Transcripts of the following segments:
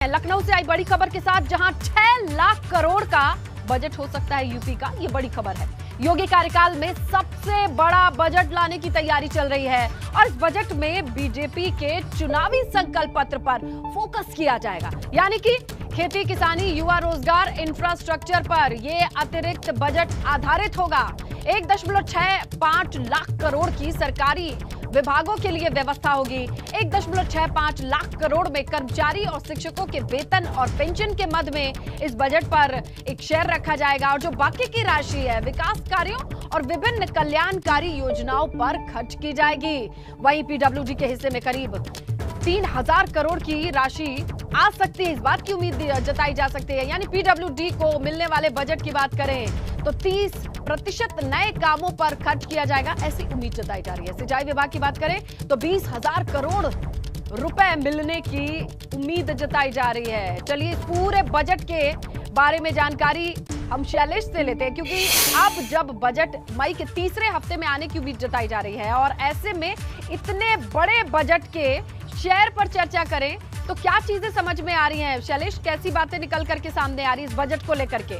लखनऊ से आई बड़ी खबर के साथ, जहां 6 लाख करोड़ का बजट हो सकता है यूपी का। ये बड़ी खबर है। योगी कार्यकाल में सबसे बड़ा बजट लाने की तैयारी चल रही है और इस बजट में बीजेपी के चुनावी संकल्प पत्र पर फोकस किया जाएगा, यानी कि खेती किसानी युवा रोजगार इंफ्रास्ट्रक्चर पर यह अतिरिक्त बजट आधारित होगा। 1.65 लाख करोड़ की सरकारी विभागों के लिए व्यवस्था होगी। 1.65 लाख करोड़ में कर्मचारी और शिक्षकों के वेतन और पेंशन के मद में इस बजट पर एक शेयर रखा जाएगा और जो बाकी की राशि है विकास कार्यों और विभिन्न कल्याणकारी योजनाओं पर खर्च की जाएगी। वहीं पीडब्ल्यूडी के हिस्से में करीब 3000 करोड़ की राशि आ सकती है, इस बात की उम्मीद जताई जा सकती है। यानी पीडब्ल्यूडी को मिलने वाले बजट की बात करें तो 30% नए कामों पर खर्च किया जाएगा, ऐसी उम्मीद जताई जा रही है। सिंचाई विभाग की बात करें तो 20,000 करोड़ रुपए मिलने की उम्मीद जताई जा रही है। चलिए इस पूरे बजट के बारे में जानकारी हम शैलेश से लेते हैं, क्योंकि अब जब बजट मई के तीसरे हफ्ते में आने की उम्मीद जताई जा रही है और ऐसे में इतने बड़े बजट के शेयर पर चर्चा करें तो क्या चीजें समझ में आ रही हैं? शैलेश, कैसी बातें निकल करके सामने आ रही है इस बजट को लेकर के?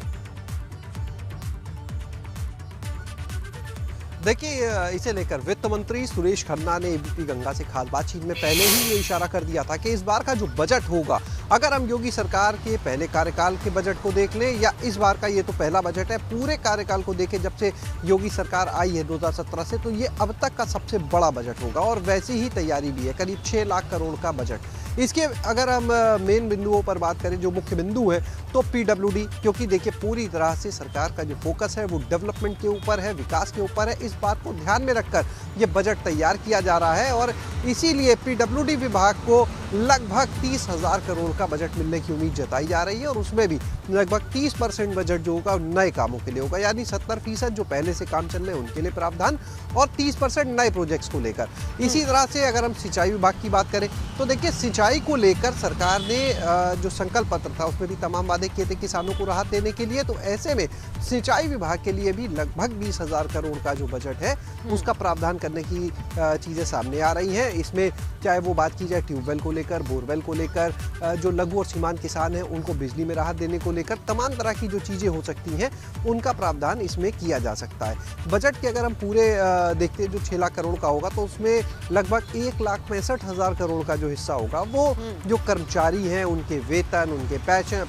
देखिए, इसे लेकर वित्त मंत्री सुरेश खन्ना ने एबीपी गंगा से खास बातचीत में पहले ही ये इशारा कर दिया था कि इस बार का जो बजट होगा, अगर हम योगी सरकार के पहले कार्यकाल के बजट को देख लें या इस बार का ये तो पहला बजट है, पूरे कार्यकाल को देखें जब से योगी सरकार आई है 2017 से, तो ये अब तक का सबसे बड़ा बजट होगा और वैसी ही तैयारी भी है। करीब 6 लाख करोड़ का बजट। इसके अगर हम मेन बिंदुओं पर बात करें, जो मुख्य बिंदु है, तो पीडब्ल्यूडी, क्योंकि देखिए पूरी तरह से सरकार का जो फोकस है वो डेवलपमेंट के ऊपर है, विकास के ऊपर है। इस बात को ध्यान में रखकर ये बजट तैयार किया जा रहा है और इसीलिए पीडब्ल्यूडी विभाग को लगभग 30,000 करोड़ का बजट मिलने की उम्मीद जताई जा रही है और उसमें भी लगभग 30% बजट जो होगा नए कामों के लिए होगा, यानी 70% जो पहले से काम चल रहे हैं उनके लिए प्रावधान और 30% नए प्रोजेक्ट्स को लेकर। इसी तरह से अगर हम सिंचाई विभाग की बात करें तो देखिए सिंचाई को लेकर सरकार ने जो संकल्प पत्र था उसमें भी तमाम वादे किए थे किसानों को राहत देने के लिए, तो ऐसे में सिंचाई विभाग के लिए भी लगभग 20,000 करोड़ का जो बजट है उसका प्रावधान करने की चीज़ें सामने आ रही हैं। इसमें चाहे वो बात की जाए ट्यूबवेल को लेकर, बोरवेल को लेकर, जो लघु और सीमांत किसान हैं उनको बिजली में राहत देने को लेकर, तमाम तरह की जो चीज़ें हो सकती हैं उनका प्रावधान इसमें किया जा सकता है। बजट के अगर हम पूरे देखते हैं जो 6 लाख करोड़ का होगा तो उसमें लगभग 1,65,000 करोड़ का जो हिस्सा होगा वो जो कर्मचारी हैं उनके वेतन, उनके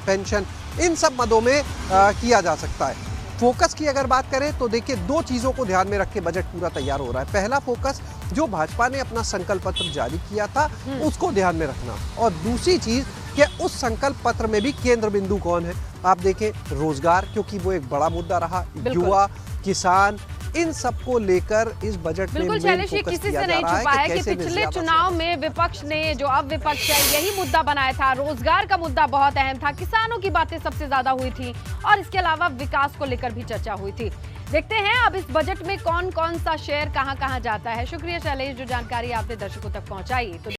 पेंशन, इन सब मदों में किया जा सकता है। फोकस की अगर बात करें तो देखिए 2 चीज़ों को ध्यान में रख के बजट पूरा तैयार हो रहा है। पहला फोकस जो भाजपा ने अपना संकल्प पत्र जारी किया था उसको ध्यान में रखना, और दूसरी चीज़ कि उस संकल्प पत्र में भी केंद्र बिंदु कौन है। आप देखें रोजगार, क्योंकि वो एक बड़ा मुद्दा रहा, युवा, किसान, इन सबको लेकर इस बजट में बिल्कुल शैलेश, ये किसी से नहीं छुपा है कि पिछले चुनाव में विपक्ष ने, जो अब विपक्ष है, यही मुद्दा बनाया था। रोजगार का मुद्दा बहुत अहम था, किसानों की बातें सबसे ज्यादा हुई थी और इसके अलावा विकास को लेकर भी चर्चा हुई थी। देखते हैं अब इस बजट में कौन कौन सा शेयर कहां कहां जाता है। शुक्रिया शैलेश, जो जानकारी आपने दर्शकों तक पहुंचाई। तो